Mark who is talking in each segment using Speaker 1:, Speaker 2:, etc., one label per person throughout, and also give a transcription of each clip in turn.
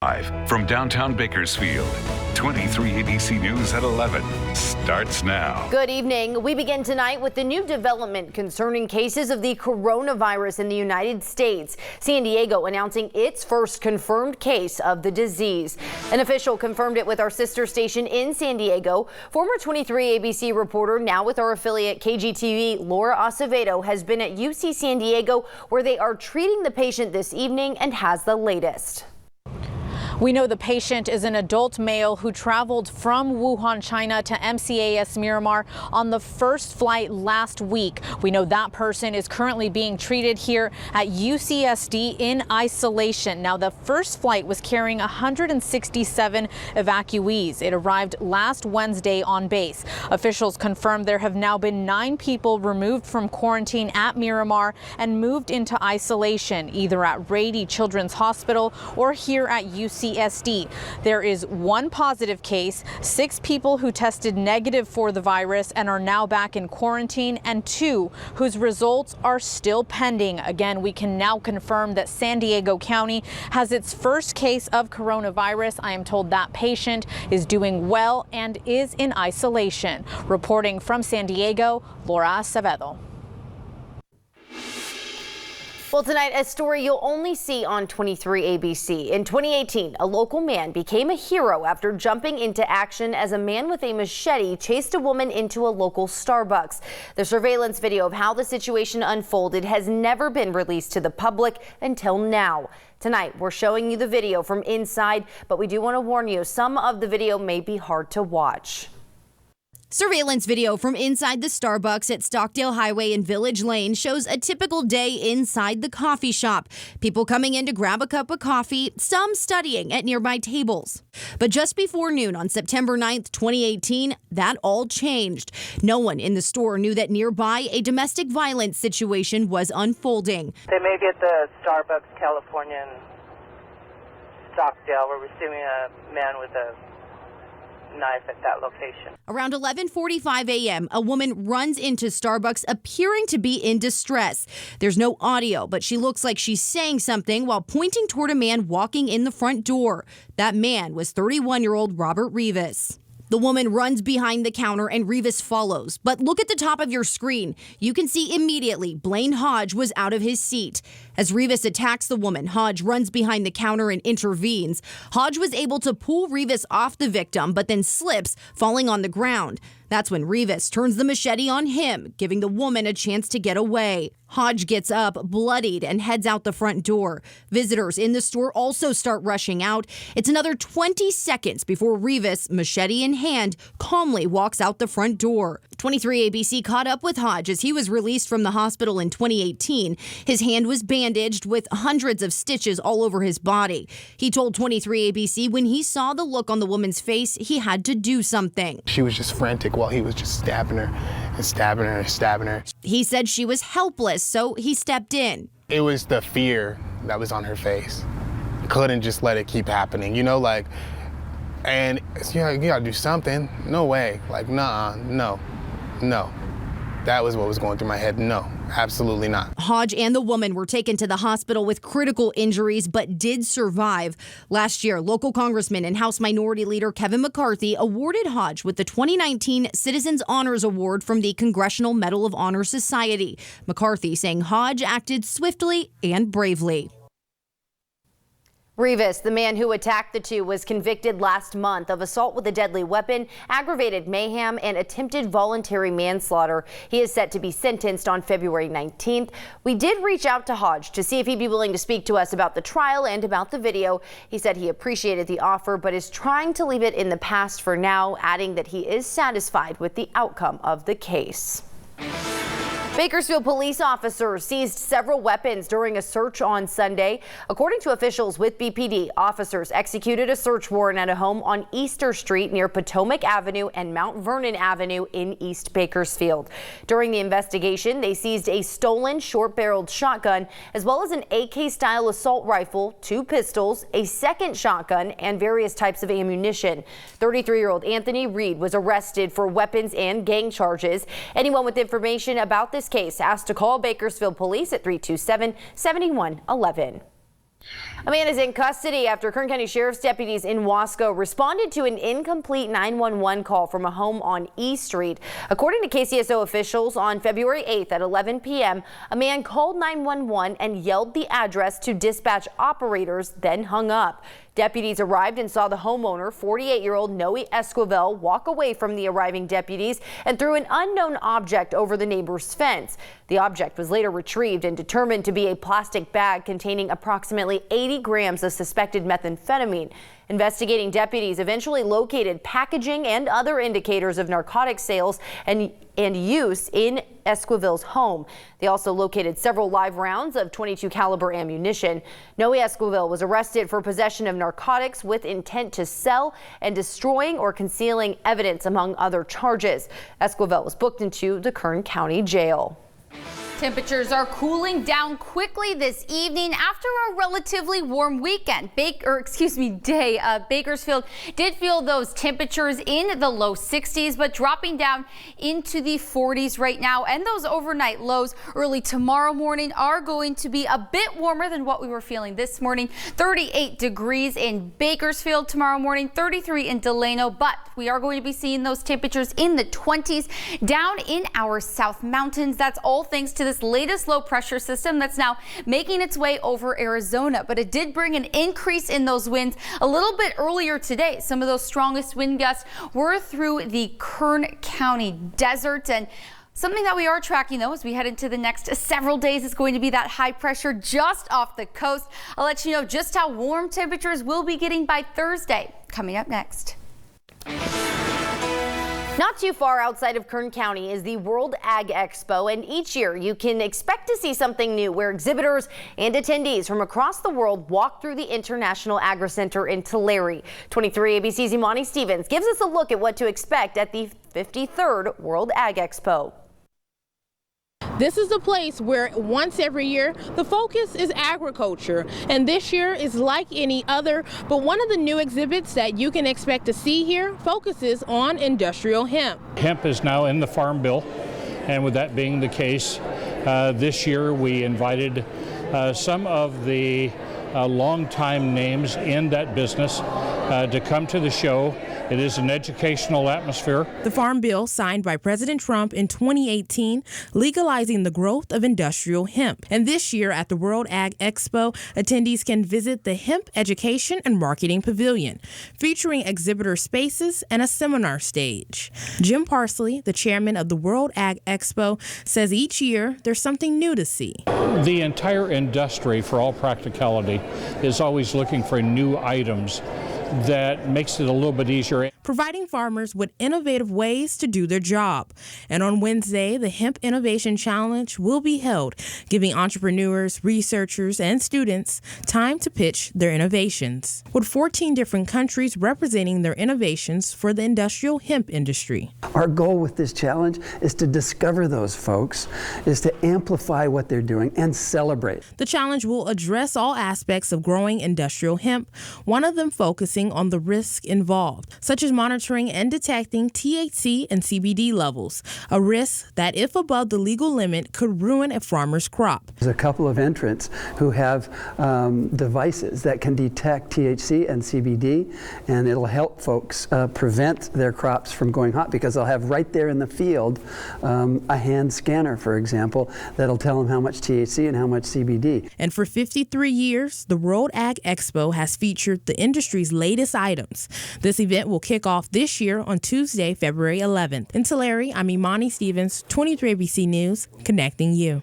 Speaker 1: Live from downtown Bakersfield, 23 ABC News at 11 starts now.
Speaker 2: Good evening. We begin tonight with the new development concerning cases of the coronavirus in the United States. San Diego announcing its first confirmed case of the disease. An official confirmed it with our sister station in San Diego. Former 23 ABC reporter, now with our affiliate KGTV, Laura Acevedo, has been at UC San Diego, where they are treating the patient this evening and has the latest.
Speaker 3: We know the patient is an adult male who traveled from Wuhan, China to MCAS Miramar on the first flight last week. We know that person is currently being treated here at UCSD in isolation. Now, the first flight was carrying 167 evacuees. It arrived last Wednesday on base. Officials confirmed there have now been 9 people removed from quarantine at Miramar and moved into isolation, either at Rady Children's Hospital or here at UCSD. There is 1 positive case, 6 people who tested negative for the virus and are now back in quarantine, and 2 whose results are still pending. Again, we can now confirm that San Diego County has its first case of coronavirus. I am told that patient is doing well and is in isolation. Reporting from San Diego, Laura Acevedo.
Speaker 2: Well, tonight, a story you'll only see on 23 ABC. In 2018, a local man became a hero after jumping into action as a man with a machete chased a woman into a local Starbucks. The surveillance video of how the situation unfolded has never been released to the public until now. Tonight, we're showing you the video from inside, but we do want to warn you, some of the video may be hard to watch.
Speaker 4: Surveillance video from inside the Starbucks at Stockdale Highway and Village Lane shows a typical day inside the coffee shop. People coming in to grab a cup of coffee, some studying at nearby tables. But just before noon on September 9th, 2018, that all changed. No one in the store knew that nearby a domestic violence situation was unfolding.
Speaker 5: They may be at the Starbucks California in Stockdale. We're receiving a man with a knife at that location.
Speaker 4: Around 11:45 a.m., a woman runs into Starbucks appearing to be in distress. There's no audio, but she looks like she's saying something while pointing toward a man walking in the front door. That man was 31-year-old Robert Rivas. The woman runs behind the counter and Rivas follows. But look at the top of your screen. You can see immediately Blaine Hodge was out of his seat. As Rivas attacks the woman, Hodge runs behind the counter and intervenes. Hodge was able to pull Rivas off the victim, but then slips, falling on the ground. That's when Rivas turns the machete on him, giving the woman a chance to get away. Hodge gets up, bloodied, and heads out the front door. Visitors in the store also start rushing out. It's another 20 seconds before Rivas, machete in hand, calmly walks out the front door. 23 ABC caught up with Hodge as he was released from the hospital in 2018. His hand was bandaged with hundreds of stitches all over his body. He told 23 ABC when he saw the look on the woman's face, he had to do something.
Speaker 6: She was just frantic while he was just stabbing her and stabbing her and stabbing her.
Speaker 4: He said she was helpless, so he stepped in.
Speaker 6: It was the fear that was on her face. Couldn't just let it keep happening, and you gotta do something. No way, no. That was what was going through my head. No, absolutely not.
Speaker 4: Hodge and the woman were taken to the hospital with critical injuries, but did survive. Last year, local Congressman and House Minority Leader Kevin McCarthy awarded Hodge with the 2019 Citizens Honors Award from the Congressional Medal of Honor Society. McCarthy saying Hodge acted swiftly and bravely.
Speaker 2: Rivas, the man who attacked the two, was convicted last month of assault with a deadly weapon, aggravated mayhem, and attempted voluntary manslaughter. He is set to be sentenced on February 19th. We did reach out to Hodge to see if he'd be willing to speak to us about the trial and about the video. He said he appreciated the offer, but is trying to leave it in the past for now, adding that he is satisfied with the outcome of the case. Bakersfield police officers seized several weapons during a search on Sunday. According to officials with BPD, officers executed a search warrant at a home on Easter Street near Potomac Avenue and Mount Vernon Avenue in East Bakersfield. During the investigation, they seized a stolen short-barreled shotgun as well as an AK-style assault rifle, 2 pistols, a second shotgun, and various types of ammunition. 33-year-old Anthony Reed was arrested for weapons and gang charges. Anyone with information about this case asked to call Bakersfield Police at 327-7111. A man is in custody after Kern County Sheriff's deputies in Wasco responded to an incomplete 911 call from a home on E Street. According to KCSO officials, on February 8th at 11 p.m., a man called 911 and yelled the address to dispatch operators, then hung up. Deputies arrived and saw the homeowner, 48-year-old Noe Esquivel, walk away from the arriving deputies and threw an unknown object over the neighbor's fence. The object was later retrieved and determined to be a plastic bag containing approximately 80 grams of suspected methamphetamine. Investigating deputies eventually located packaging and other indicators of narcotic sales and use in Esquivel's home. They also located several live rounds of .22 caliber ammunition. Noe Esquivel was arrested for possession of narcotics with intent to sell and destroying or concealing evidence, among other charges. Esquivel was booked into the Kern County Jail.
Speaker 7: Temperatures are cooling down quickly this evening after a relatively warm weekend. Bakersfield did feel those temperatures in the low 60s, but dropping down into the 40s right now. And those overnight lows early tomorrow morning are going to be a bit warmer than what we were feeling this morning. 38 degrees in Bakersfield tomorrow morning, 33 in Delano, but we are going to be seeing those temperatures in the 20s down in our South Mountains. That's all thanks to this latest low pressure system that's now making its way over Arizona, but it did bring an increase in those winds a little bit earlier today. Some of those strongest wind gusts were through the Kern County desert, and something that we are tracking though as we head into the next several days is going to be that high pressure just off the coast. I'll let you know just how warm temperatures will be getting by Thursday. Coming up next.
Speaker 2: Not too far outside of Kern County is the World Ag Expo, and each year you can expect to see something new where exhibitors and attendees from across the world walk through the International Agri-Center in Tulare. 23 ABC's Imani Stevens gives us a look at what to expect at the 53rd World Ag Expo.
Speaker 8: This is the place where once every year the focus is agriculture, and this year is like any other, but one of the new exhibits that you can expect to see here focuses on industrial hemp.
Speaker 9: Hemp is now in the Farm Bill, and with that being the case, this year we invited some of the longtime names in that business to come to the show. It is an educational atmosphere.
Speaker 10: The Farm Bill, signed by President Trump in 2018, legalizing the growth of industrial hemp. And this year at the World Ag Expo, attendees can visit the Hemp Education and Marketing Pavilion, featuring exhibitor spaces and a seminar stage. Jim Parsley, the chairman of the World Ag Expo, says each year there's something new to see.
Speaker 9: The entire industry, for all practicality, is always looking for new items that makes it a little bit easier.
Speaker 10: Providing farmers with innovative ways to do their job. And on Wednesday, the Hemp Innovation Challenge will be held, giving entrepreneurs, researchers, and students time to pitch their innovations, with 14 different countries representing their innovations for the industrial hemp industry.
Speaker 11: Our goal with this challenge is to discover those folks, is to amplify what they're doing and celebrate.
Speaker 10: The challenge will address all aspects of growing industrial hemp, one of them focusing on the risk involved, such as monitoring and detecting THC and CBD levels, a risk that, if above the legal limit, could ruin a farmer's crop.
Speaker 11: There's a couple of entrants who have devices that can detect THC and CBD, and it'll help folks prevent their crops from going hot, because they'll have right there in the field a hand scanner, for example, that'll tell them how much THC and how much CBD.
Speaker 10: And for 53 years, the World Ag Expo has featured the industry's latest items. This event will kick off this year on Tuesday, February 11th. In Tulare, I'm Imani Stevens, 23 ABC News, connecting you.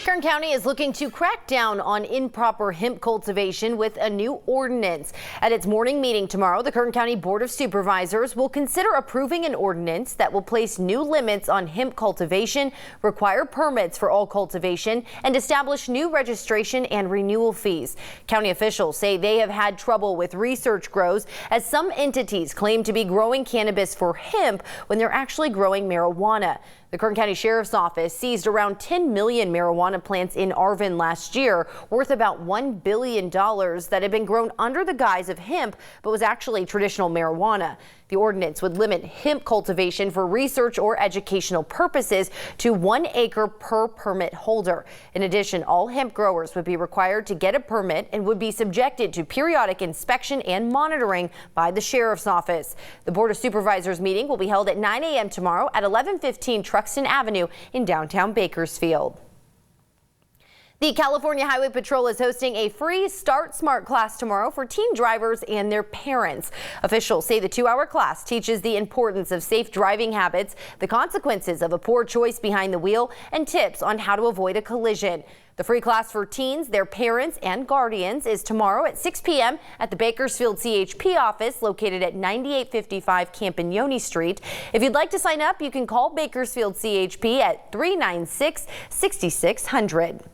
Speaker 2: Kern County is looking to crack down on improper hemp cultivation with a new ordinance. At its morning meeting tomorrow, the Kern County Board of Supervisors will consider approving an ordinance that will place new limits on hemp cultivation, require permits for all cultivation, and establish new registration and renewal fees. County officials say they have had trouble with research grows, as some entities claim to be growing cannabis for hemp when they're actually growing marijuana. The Kern County Sheriff's Office seized around 10 million marijuana plants in Arvin last year, worth about $1 billion that had been grown under the guise of hemp, but was actually traditional marijuana. The ordinance would limit hemp cultivation for research or educational purposes to 1 acre per permit holder. In addition, all hemp growers would be required to get a permit and would be subjected to periodic inspection and monitoring by the Sheriff's Office. The Board of Supervisors meeting will be held at 9 a.m. tomorrow at 1115 Truxton Avenue in downtown Bakersfield. The California Highway Patrol is hosting a free Start Smart class tomorrow for teen drivers and their parents. Officials say the 2-hour class teaches the importance of safe driving habits, the consequences of a poor choice behind the wheel, and tips on how to avoid a collision. The free class for teens, their parents, and guardians is tomorrow at 6 p.m. at the Bakersfield CHP office located at 9855 Campagnoni Street. If you'd like to sign up, you can call Bakersfield CHP at 396-6600.